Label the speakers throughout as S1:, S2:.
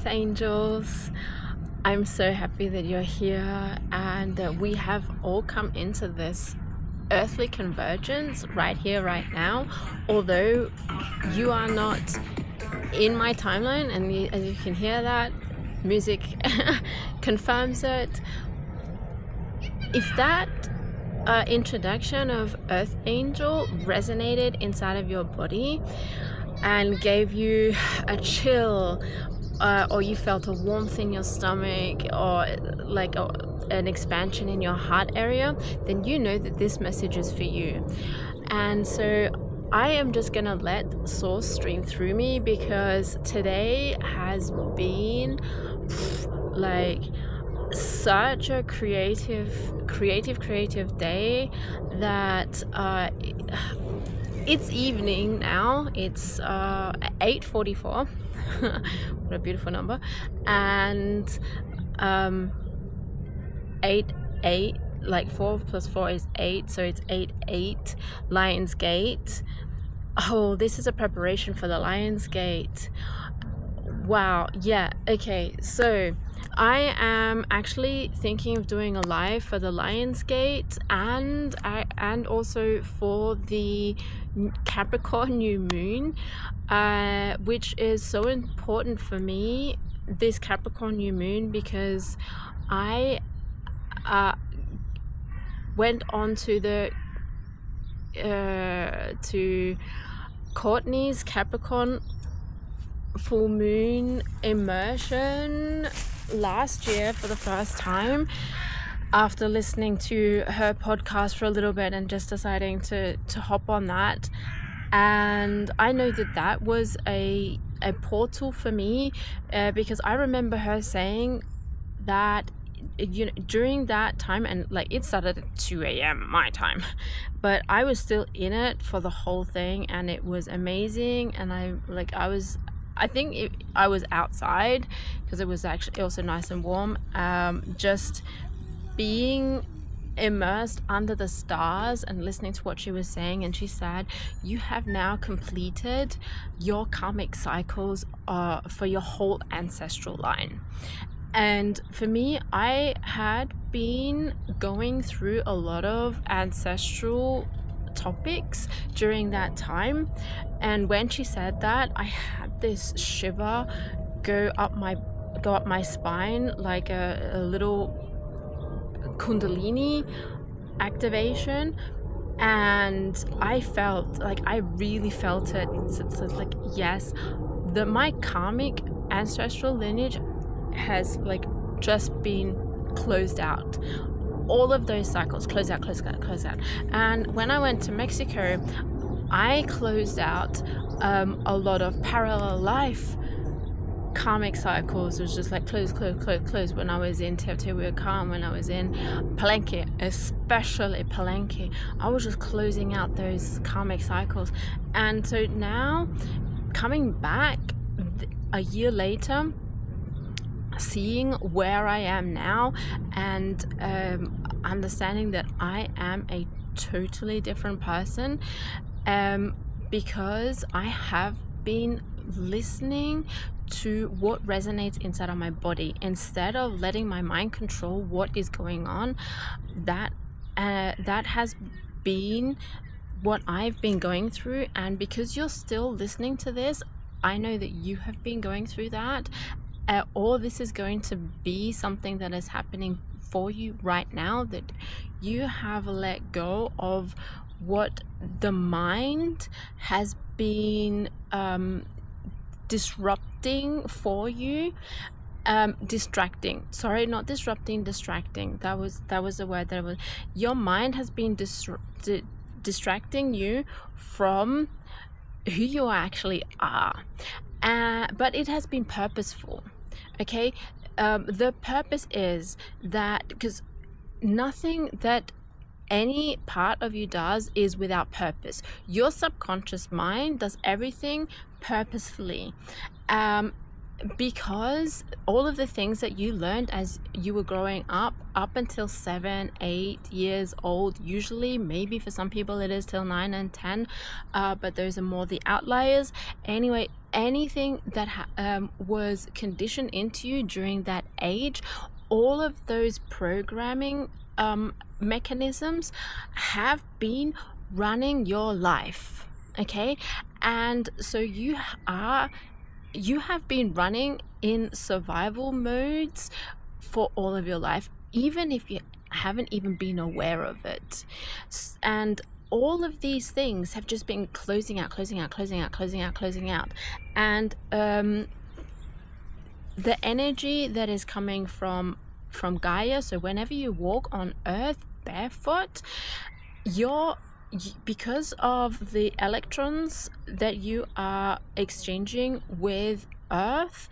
S1: Earth Angels. I'm so happy that you're here and that we have all come into this earthly convergence right here, right now. Although you are not in my timeline, and as you can hear, that music confirms it. If that introduction of Earth Angel resonated inside of your body and gave you a chill, or you felt a warmth in your stomach, or like an expansion in your heart area, then you know that this message is for you. And so I am just gonna let source stream through me, because today has been like such a creative day that it's evening now. It's 8:44. What a beautiful number. And 8 like 4 plus 4 is 8, so it's 8 Lions Gate. Oh, this is a preparation for the Lions Gate. Wow. Yeah, okay, so I am actually thinking of doing a live for the Lions Gate and also for the Capricorn new moon, which is so important for me, this Capricorn new moon, because I went on to the to Courtney's Capricorn full moon immersion last year for the first time, after listening to her podcast for a little bit and just deciding to hop on that. And I know that was a portal for me, because I remember her saying that, you know, during that time, and like it started at 2 a.m. my time, but I was still in it for the whole thing, and it was amazing. And I was outside because it was actually also nice and warm, just being immersed under the stars and listening to what she was saying. And she said, you have now completed your karmic cycles for your whole ancestral line. And for me, I had been going through a lot of ancestral topics during that time, and when she said that, I had this shiver go up my spine, like a little Kundalini activation. And I really felt it. It's like, yes, my karmic ancestral lineage has like just been closed out. All of those cycles close out. And when I went to Mexico, I closed out a lot of parallel life karmic cycles. It was just like close. When I was in Teotihuacan, when I was in Palenque, especially Palenque, I was just closing out those karmic cycles. And so now, coming back a year later, seeing where I am now, and understanding that I am a totally different person, because I have been listening to what resonates inside of my body instead of letting my mind control what is going on. That has been what I've been going through. And because you're still listening to this, I know that you have been going through that. Or this is going to be something that is happening for you right now, that you have let go of what the mind has been disrupting for you. Distracting. Sorry, not disrupting, distracting. That was the word that was. Your mind has been distracting you from who you actually are. But it has been purposeful. Okay, the purpose is that, because nothing that any part of you does is without purpose. Your subconscious mind does everything purposefully. because all of the things that you learned as you were growing up until 7, 8 years old, usually, maybe for some people it is till 9 and 10, but those are more the outliers. Anyway, anything that was conditioned into you during that age, all of those programming mechanisms have been running your life, okay? And so you have been running in survival modes for all of your life, even if you haven't even been aware of it. And all of these things have just been closing out. And the energy that is coming from Gaia, so whenever you walk on earth barefoot, because of the electrons that you are exchanging with earth,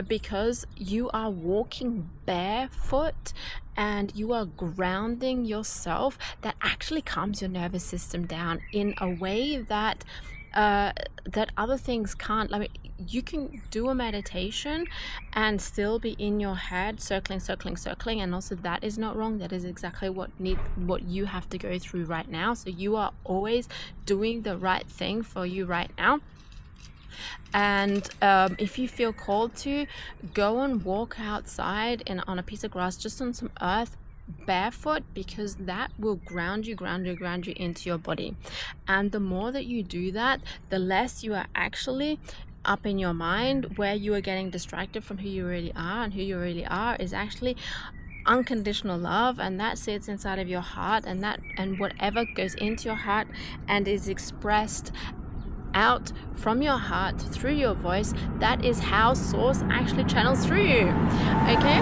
S1: because you are walking barefoot and you are grounding yourself, that actually calms your nervous system down in a way that other things can't. Like, you can do a meditation and still be in your head circling, and also that is not wrong. That is exactly what you have to go through right now. So you are always doing the right thing for you right now. And if you feel called to, go and walk outside on a piece of grass, just on some earth, barefoot, because that will ground you into your body. And the more that you do that, the less you are actually up in your mind, where you are getting distracted from who you really are. And who you really are is actually unconditional love, and that sits inside of your heart, and whatever goes into your heart and is expressed out from your heart through your voice, that is how source actually channels through you, okay?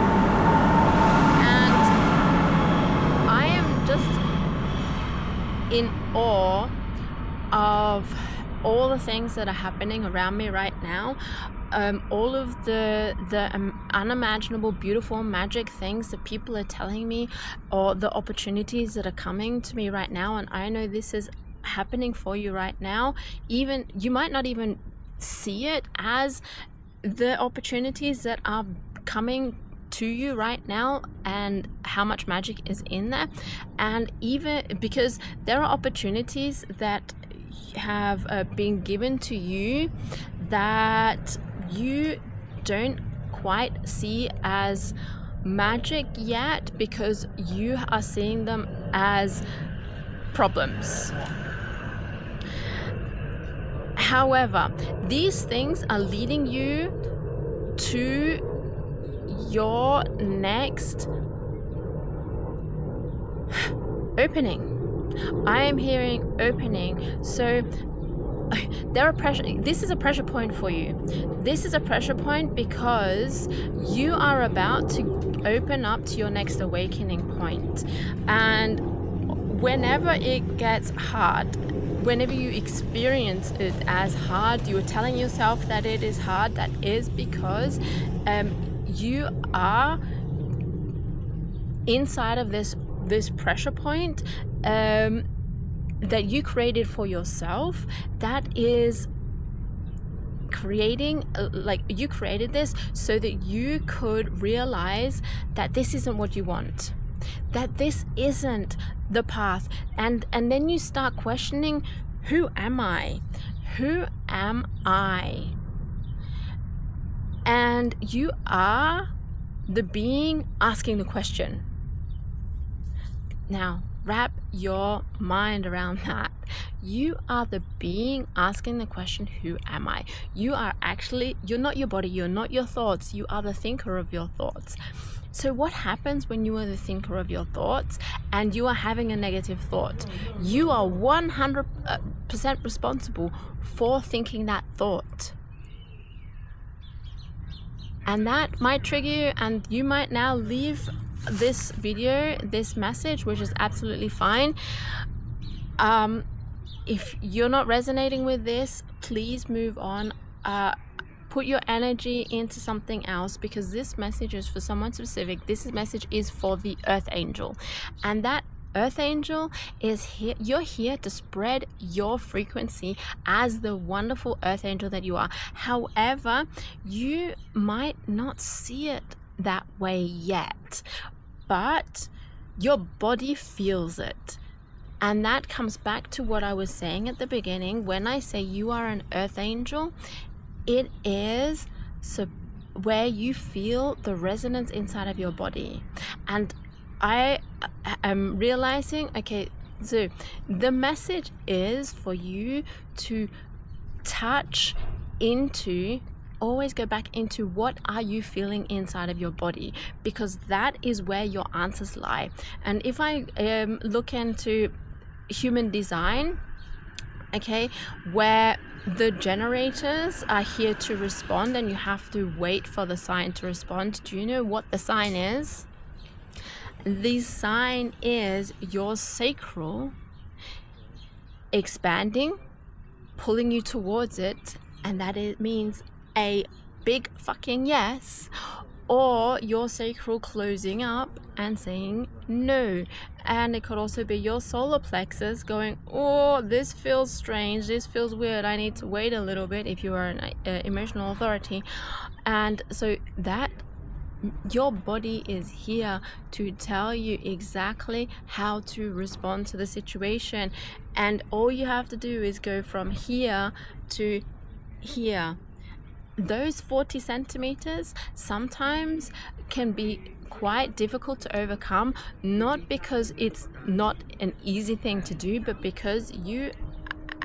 S1: And I am just in awe of all the things that are happening around me right now, all of the unimaginable, beautiful, magic things that people are telling me, or the opportunities that are coming to me right now. And I know this is happening for you right now. Even you might not even see it as the opportunities that are coming to you right now, and how much magic is in there. And even because there are opportunities that have been given to you that you don't quite see as magic yet, because you are seeing them as problems. However, these things are leading you to your next opening. I am hearing opening. So this is a pressure point for you. This is a pressure point because you are about to open up to your next awakening point. And whenever it gets hard, whenever you experience it as hard, you are telling yourself that it is hard. That is because you are inside of this pressure point that you created for yourself, that is creating, you created this so that you could realize that this isn't what you want, that this isn't the path. And then you start questioning, who am I? Who am I? And you are the being asking the question. Now, wrap your mind around that. You are the being asking the question, who am I? You're not your body, you're not your thoughts, you are the thinker of your thoughts. So what happens when you are the thinker of your thoughts and you are having a negative thought? You are 100% responsible for thinking that thought. And that might trigger you, and you might now leave this video, this message, which is absolutely fine. If you're not resonating with this, please move on. Put your energy into something else, because this message is for someone specific. This message is for the Earth Angel, and that Earth Angel is here. You're here to spread your frequency as the wonderful Earth Angel that you are. However, you might not see it that way yet, but your body feels it. And that comes back to what I was saying at the beginning. When I say you are an Earth Angel, it is where you feel the resonance inside of your body. And I am realizing, okay, so the message is for you to touch into, always go back into what are you feeling inside of your body, because that is where your answers lie. And if I look into human design, okay, where the generators are here to respond and you have to wait for the sign to respond, do you know what the sign is? The sign is your sacral expanding, pulling you towards it, and that it means a big fucking yes, or your sacral closing up and saying no. And it could also be your solar plexus going, oh, this feels strange, this feels weird, I need to wait a little bit, if you are an emotional authority. And so that your body is here to tell you exactly how to respond to the situation, and all you have to do is go from here to here. Those 40 centimeters sometimes can be quite difficult to overcome, not because it's not an easy thing to do, but because you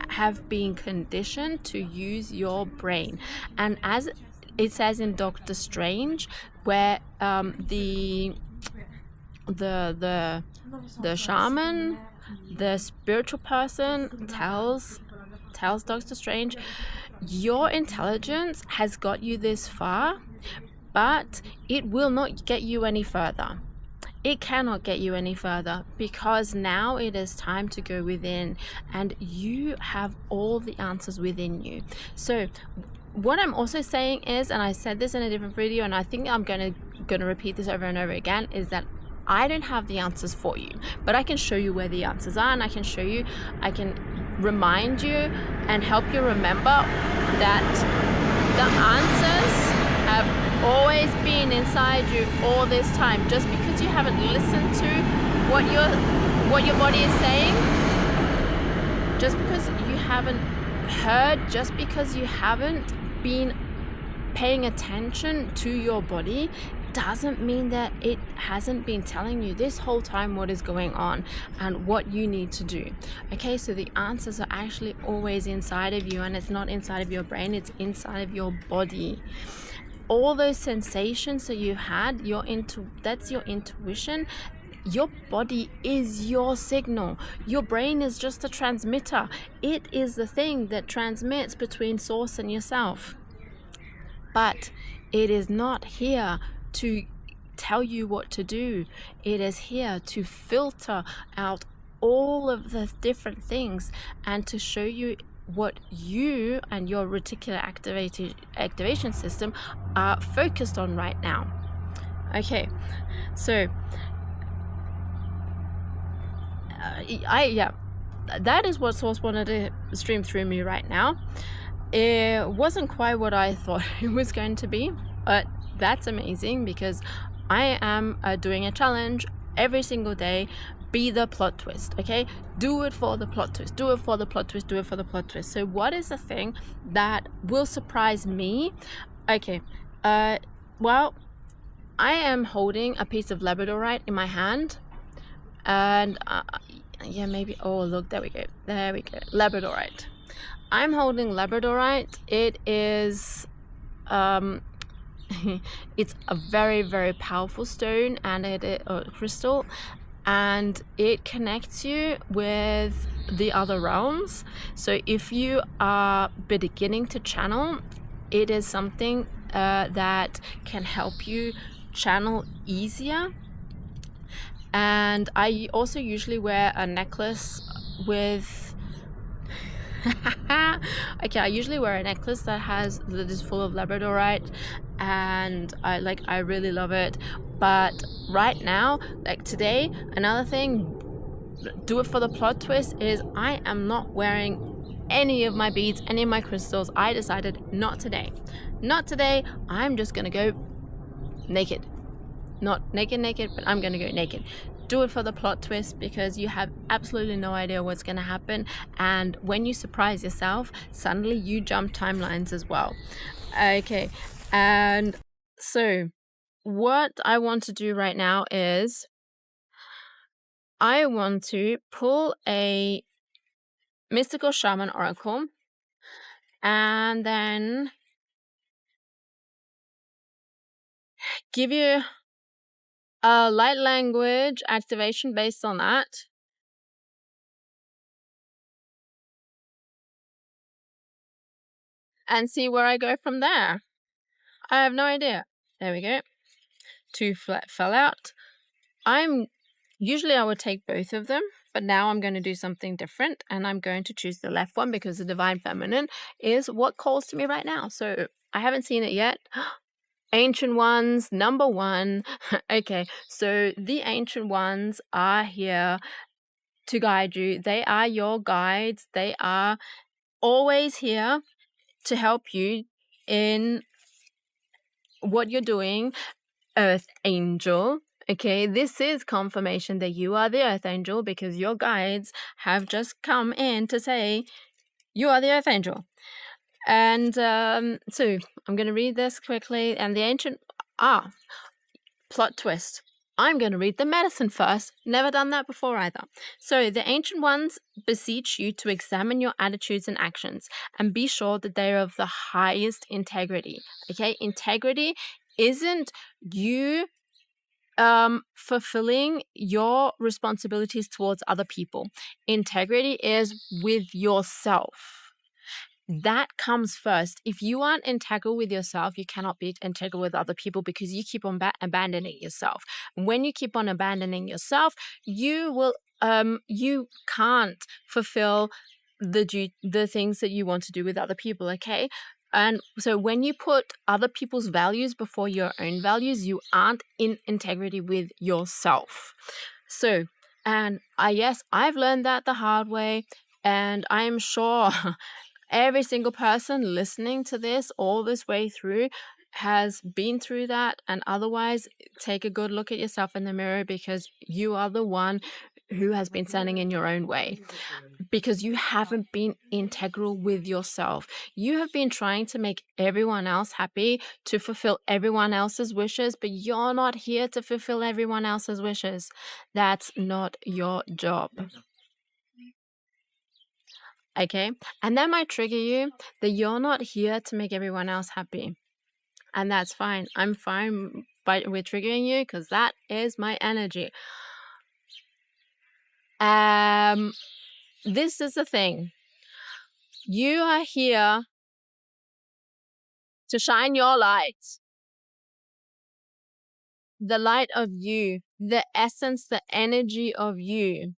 S1: have been conditioned to use your brain. And as it says in Doctor Strange, where the shaman, the spiritual person tells Doctor Strange, your intelligence has got you this far, but it will not get you any further. It cannot get you any further, because now it is time to go within, and you have all the answers within you. So what I'm also saying is, and I said this in a different video, and I think I'm gonna repeat this over and over again, is that I don't have the answers for you, but I can show you where the answers are, and I can remind you and help you remember that the answers have always been inside you all this time. Just because you haven't listened to what your body is saying, just because you haven't heard, just because you haven't been paying attention to your body, doesn't mean that it hasn't been telling you this whole time what is going on and what you need to do. Okay, so the answers are actually always inside of you, and it's not inside of your brain, it's inside of your body. All those sensations that you had, that's your intuition. Your body is your signal. Your brain is just a transmitter. It is the thing that transmits between source and yourself. But it is not here to tell you what to do. It is here to filter out all of the different things and to show you what you and your reticular activation system are focused on right now. Okay, so that is what Source wanted to stream through me right now. It wasn't quite what I thought it was going to be, but that's amazing, because I am doing a challenge every single day. Be the plot twist, okay? Do it for the plot twist, do it for the plot twist, do it for the plot twist. So what is the thing that will surprise me? Okay, well, I am holding a piece of labradorite in my hand, and yeah, maybe, oh look, there we go, labradorite. I'm holding labradorite. It is it's a very, very powerful stone, and crystal, and it connects you with the other realms. So if you are beginning to channel, it is something that can help you channel easier. And I also usually wear a necklace with okay, I usually wear a necklace that is full of labradorite, and I really love it. But right now, like today, another thing, do it for the plot twist is I am not wearing any of my beads, any of my crystals. I decided not today. Not today. I'm just gonna go naked. Not naked, but I'm gonna go naked. Do it for the plot twist because you have absolutely no idea what's gonna happen, and when you surprise yourself, suddenly you jump timelines as well. Okay, and so what I want to do right now is I want to pull a mystical shaman oracle and then give you a light language activation based on that. And see where I go from there. I have no idea. There we go. 2 fell out. Usually I would take both of them, but now I'm going to do something different, and I'm going to choose the left one because the Divine Feminine is what calls to me right now. So I haven't seen it yet. Ancient Ones, number 1. Okay, so the Ancient Ones are here to guide you. They are your guides. They are always here to help you in what you're doing. Earth Angel. Okay, this is confirmation that you are the Earth Angel because your guides have just come in to say you are the Earth Angel. And so I'm going to read this quickly. And the ancient... plot twist. I'm going to read the medicine first. Never done that before either. So the Ancient Ones beseech you to examine your attitudes and actions and be sure that they are of the highest integrity. Okay, integrity isn't you fulfilling your responsibilities towards other people. Integrity is with yourself. That comes first. If you aren't integral with yourself, you cannot be integral with other people because you keep on abandoning yourself. When you keep on abandoning yourself, you will you can't fulfill the things that you want to do with other people. Okay. And so when you put other people's values before your own values, you aren't in integrity with yourself. So, and yes, I've learned that the hard way, and I'm sure every single person listening to this all this way through has been through that. And otherwise, take a good look at yourself in the mirror because you are the one who has been standing in your own way because you haven't been integral with yourself. You have been trying to make everyone else happy, to fulfill everyone else's wishes, but you're not here to fulfill everyone else's wishes. That's not your job. Okay, and that might trigger you that you're not here to make everyone else happy, and that's fine. I'm fine with triggering you because that is my energy. This is the thing. You are here to shine your light, the light of you, the essence, the energy of you.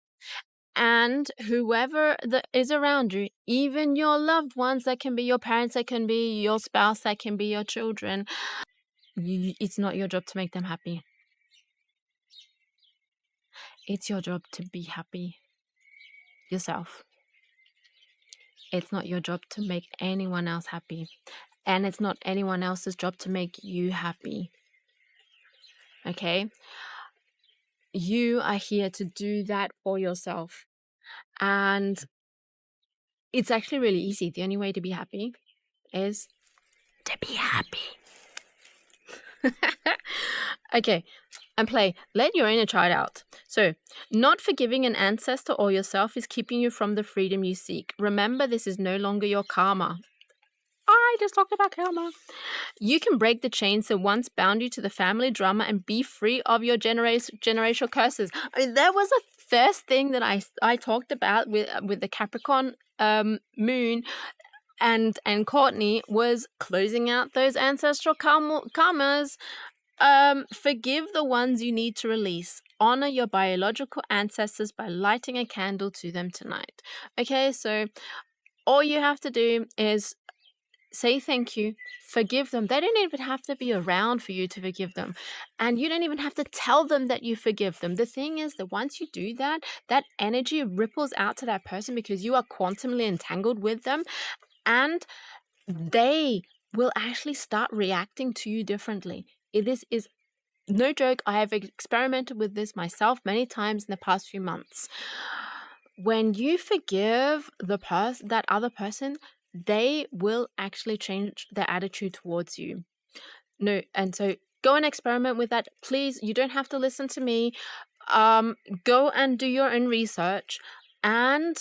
S1: And whoever that is around you, even your loved ones, that can be your parents, that can be your spouse, that can be your children, it's not your job to make them happy. It's your job to be happy yourself. It's not your job to make anyone else happy. And it's not anyone else's job to make you happy. Okay? You are here to do that for yourself. And it's actually really easy. The only way to be happy is to be happy. Okay, and play. Let your inner child out. So, not forgiving an ancestor or yourself is keeping you from the freedom you seek. Remember, this is no longer your karma. I just talked about karma. You can break the chains that once bound you to the family drama and be free of your generational curses. I mean, there was a first thing that I talked about with the Capricorn moon and Courtney was closing out those ancestral karmas. Forgive the ones you need to release. Honor your biological ancestors by lighting a candle to them tonight. Okay, so all you have to do is say thank you, forgive them. They don't even have to be around for you to forgive them. And you don't even have to tell them that you forgive them. The thing is that once you do that, that energy ripples out to that person because you are quantumly entangled with them, and they will actually start reacting to you differently. This is no joke. I have experimented with this myself many times in the past few months. When you forgive that other person, they will actually change their attitude towards you. No, and so go and experiment with that. Please, you don't have to listen to me. Go and do your own research and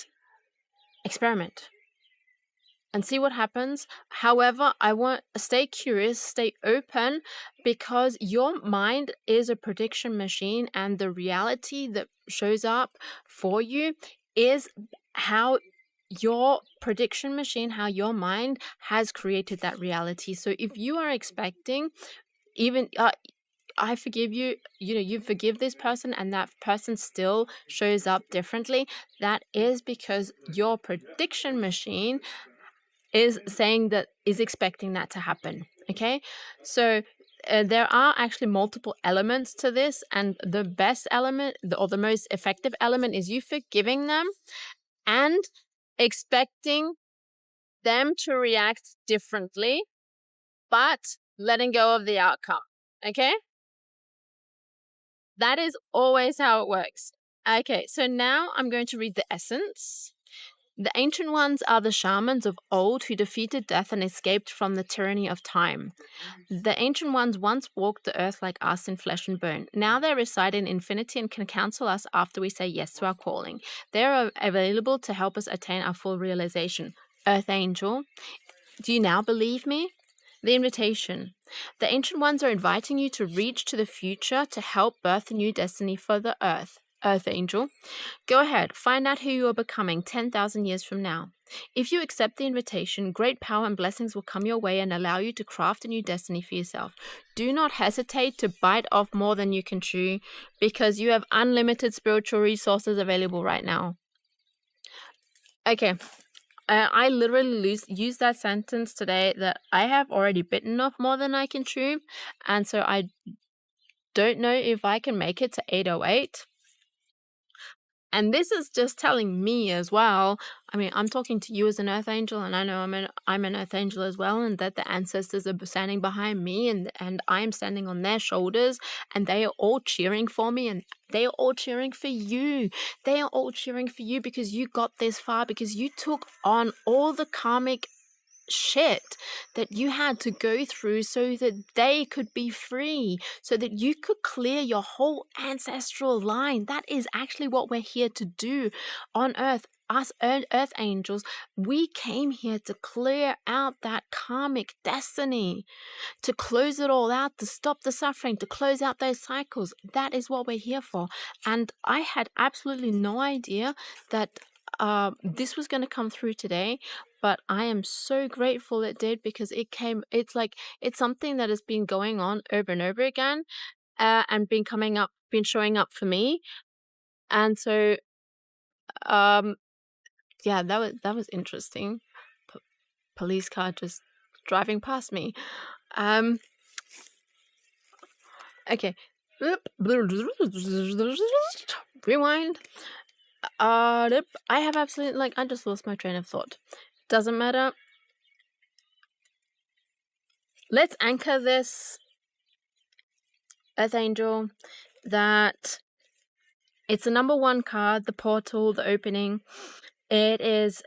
S1: experiment and see what happens. However, I want stay curious, stay open, because your mind is a prediction machine, and the reality that shows up for you is how your prediction machine, how your mind has created that reality. So if you are expecting, even I forgive you, you forgive this person and that person still shows up differently, that is because your prediction machine is expecting that to happen. Okay, so there are actually multiple elements to this, and the best element or the most effective element is you forgiving them and expecting them to react differently, but letting go of the outcome. Okay, that is always how it works. Okay, so now I'm going to read the essence. The ancient ones are the shamans of old who defeated death and escaped from the tyranny of time. The ancient ones once walked the earth like us in flesh and bone. Now they reside in infinity and can counsel us after we say yes to our calling. They are available to help us attain our full realization. Earth Angel, do you now believe me? The invitation. The ancient ones are inviting you to reach to the future to help birth a new destiny for the earth. Earth Angel, go ahead, find out who you are becoming 10,000 years from now. If you accept the invitation, great power and blessings will come your way and allow you to craft a new destiny for yourself. Do not hesitate to bite off more than you can chew, because you have unlimited spiritual resources available right now. Okay, I literally used that sentence today, that I have already bitten off more than I can chew, and so I don't know if I can make it to 808. And this is just telling me as well. I mean, I'm talking to you as an earth angel, and I know I'm an earth angel as well, and that the ancestors are standing behind me, and I'm standing on their shoulders, and they are all cheering for me, and they are all cheering for you. They are all cheering for you because you got this far, because you took on all the karmic shit that you had to go through so that they could be free, so that you could clear your whole ancestral line. That is actually what we're here to do on earth. Us earth angels, we came here to clear out that karmic destiny, to close it all out, to stop the suffering, to close out those cycles. That is what we're here for. And I had absolutely no idea that this was going to come through today, but I am so grateful it did, because it's something that has been going on over and over again, and been showing up for me. And so yeah, that was interesting. Police car just driving past me. Okay. Rewind. I have absolutely, I just lost my train of thought. Doesn't matter. Let's anchor this, Earth Angel, that it's the number 1 card, the portal, the opening. It is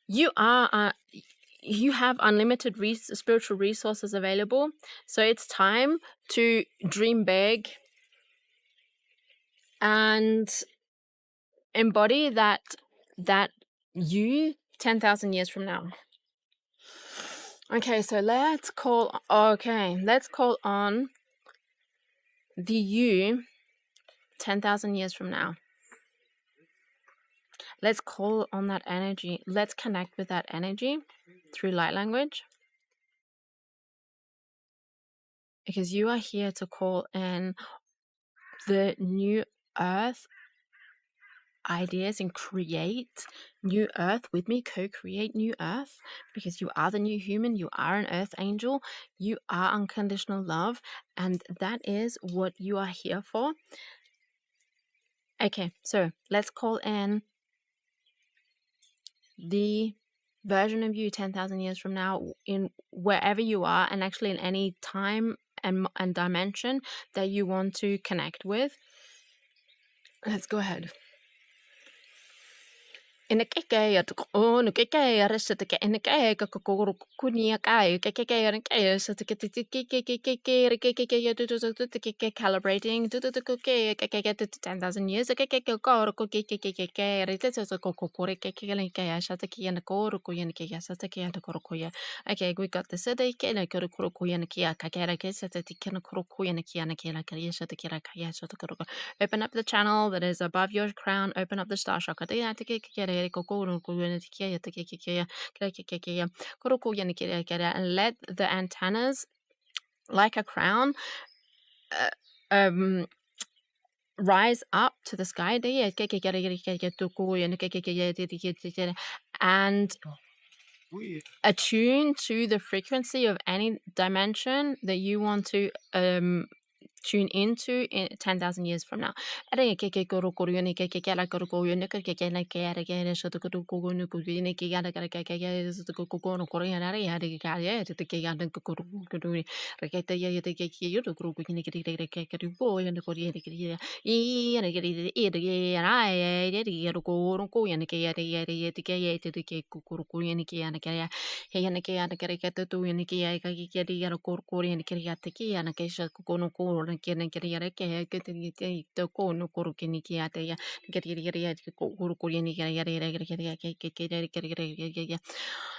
S1: you have unlimited spiritual resources available. So it's time to dream big and embody that you 10,000 years from now. Okay, so let's call on the you 10,000 years from now. Let's call on that energy. Let's connect with that energy through light language, because you are here to call in the new earth ideas and create new earth with me, co-create new earth, because you are the new human, you are an earth angel, you are unconditional love, and that is what you are here for. Okay, so let's call in the version of you 10,000 years from now, in wherever you are, and actually in any time and dimension that you want to connect with. Let's go ahead. In the keke at on keke arrested the in the keke kunia kai keke and keke so to get the keke calibrating to the keke to 10,000 years a keke go keke it is a kokore keke and kaya shataki and the koro koyan kaya sataki and the korokoya. Okay, we got the sede kena korokoyan kia kakera kesa that the kena korokoyan kia and kela kaya shatakira kaya shatakoro. Open up the channel that is above your crown, open up the star chakra. And let the antennas, like a crown, rise up to the sky and attune to the frequency of any dimension that you want to tune into in 10,000 years from now.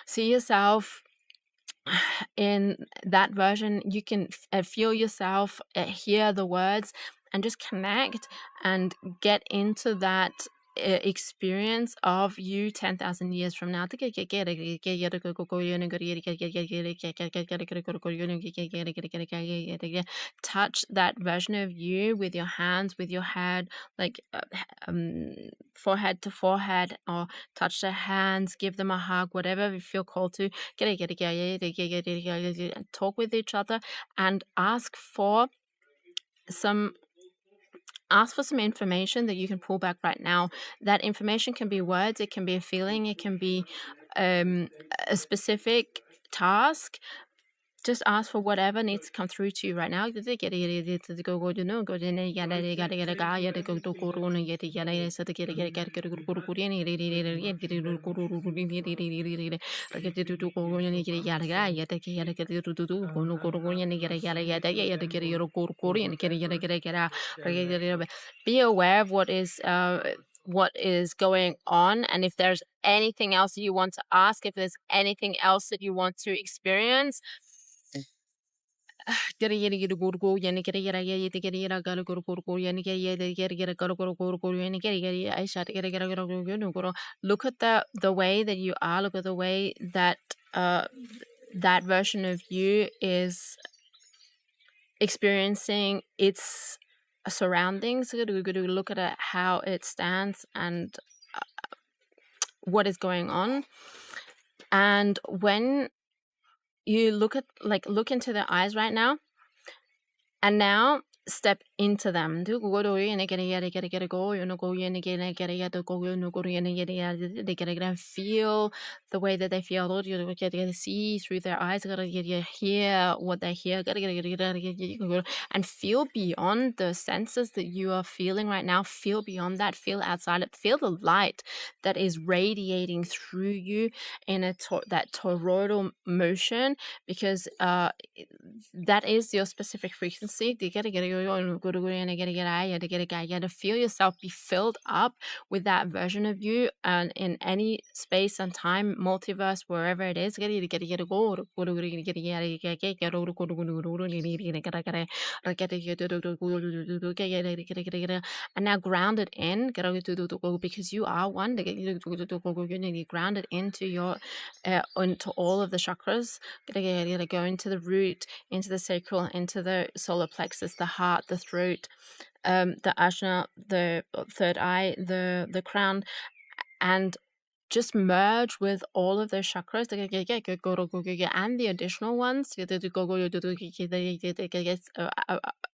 S1: See yourself in that version. You can feel yourself, hear the words, and just connect and get into that experience of you 10,000 years from now. Touch that version of you with your hands, with your head, like forehead to forehead, or touch their hands, give them a hug, whatever you feel called to. Talk with each other and ask for some information that you can pull back right now. That information can be words, it can be a feeling, it can be a specific task. Just ask for whatever needs to come through to you right now. Be aware of what is going on, and if there's anything else you want to ask, if there's anything else that you want to experience, look at the way that you are. Look at the way that that version of you is experiencing its surroundings. Look at how it stands and what is going on. And when you look into their eyes right now, and now step into them. Feel the way that they feel. See through their eyes. Hear what they hear. And feel beyond the senses that you are feeling right now. Feel beyond that. Feel outside it. Feel the light that is radiating through you in that toroidal motion, because that is your specific frequency. To feel yourself be filled up with that version of you, and in any space and time, multiverse, wherever it is. And now ground it in, because you are one. Ground it into your into all of the chakras. Go into the root, into the sacral, into the solar plexus, the heart, the throat, the ajna, the third eye, the crown, and just merge with all of those chakras and the additional ones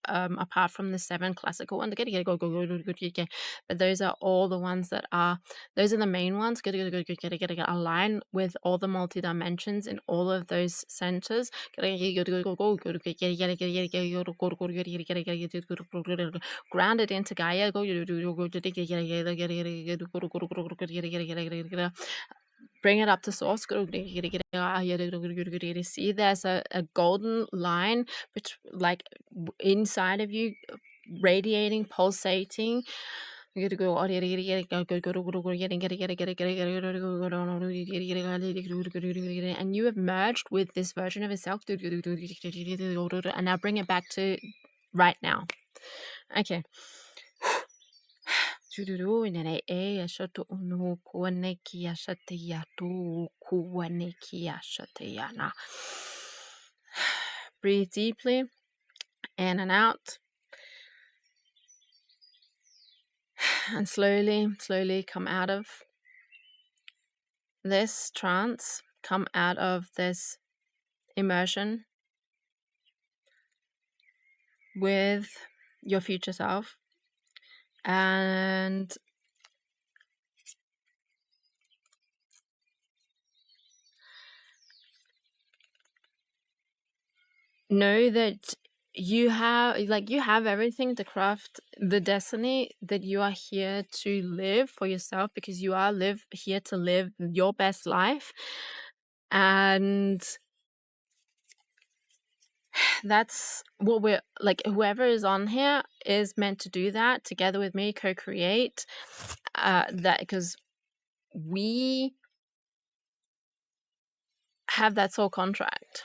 S1: apart from the 7 classical ones. But those are all the ones that are, those are the main ones. Align with all the multi-dimensions in all of those centers. Grounded into Gaia. Bring it up to source. See, there's a golden line like inside of you, radiating, pulsating. And you have merged with this version of yourself. And now bring it back to right now. Okay. Breathe deeply in and out, and slowly come out of this trance, come out of this immersion with your future self. And know that you have everything to craft the destiny that you are here to live for yourself, because you are here to live your best life. And that's what we're like, whoever is on here is meant to do that together with me, co-create that, because we have that soul contract.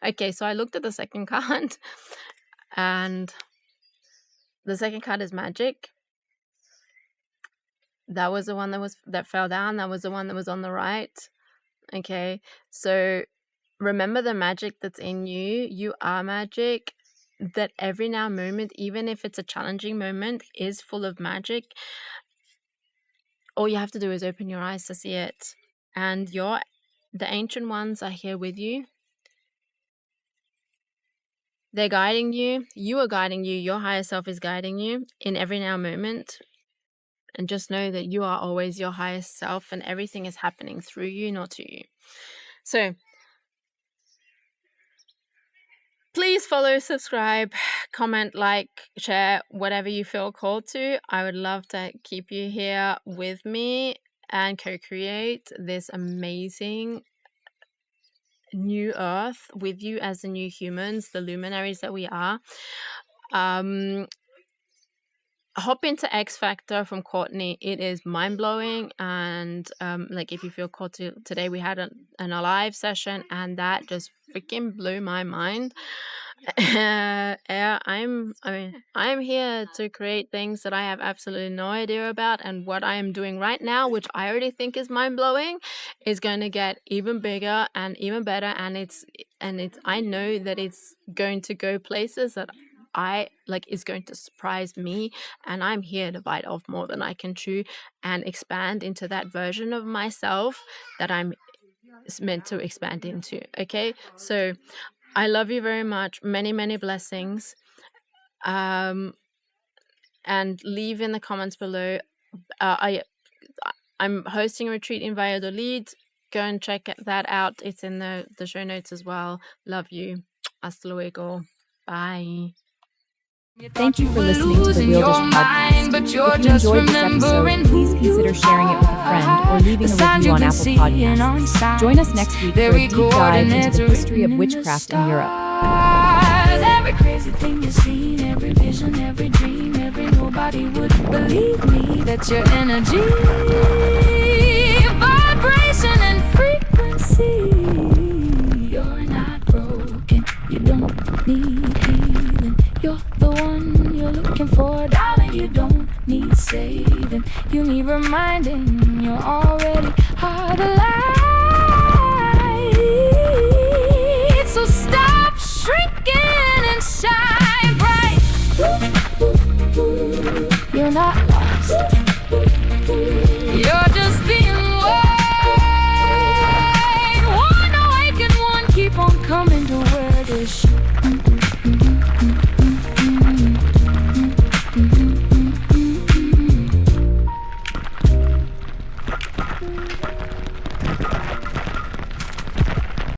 S1: Okay, so I looked at the second card, and the second card is magic. That was the one that fell down. That was the one that was on the right. Okay, so remember the magic that's in you. You are magic. That every now moment, even if it's a challenging moment, is full of magic. All you have to do is open your eyes to see it. And the ancient ones are here with you. They're guiding you. You are guiding you. Your higher self is guiding you in every now moment. And just know that you are always your highest self, and everything is happening through you, not to you. So please follow, subscribe, comment, like, share, whatever you feel called to. I would love to keep you here with me and co-create this amazing new earth with you as the new humans, the luminaries that we are. Hop into X Factor from Courtney. It is mind-blowing. And like, if you feel called to, today we had an alive session, and that just freaking blew my mind. I'm here to create things that I have absolutely no idea about, and what I am doing right now, which I already think is mind-blowing, is going to get even bigger and even better. And I know that it's going to go places that is going to surprise me, and I'm here to bite off more than I can chew and expand into that version of myself that I'm meant to expand into. Okay, so I love you very much. Many, many blessings. And leave in the comments below. I'm hosting a retreat in Valladolid. Go and check that out. It's in the show notes as well. Love you. Hasta luego. Bye.
S2: Thank you for listening to the Wyrdisch podcast. If you enjoyed this episode, please consider sharing it with a friend or leaving a review on Apple Podcasts. Join us next week for a deep dive into the history of witchcraft in Europe.
S3: Every crazy thing you've seen, every vision, every dream, nobody would believe me. That's your energy, vibration and frequency. You're not broken, you don't need healing. You're the one you're looking for, darling. You don't need saving, you need reminding. You already are the light.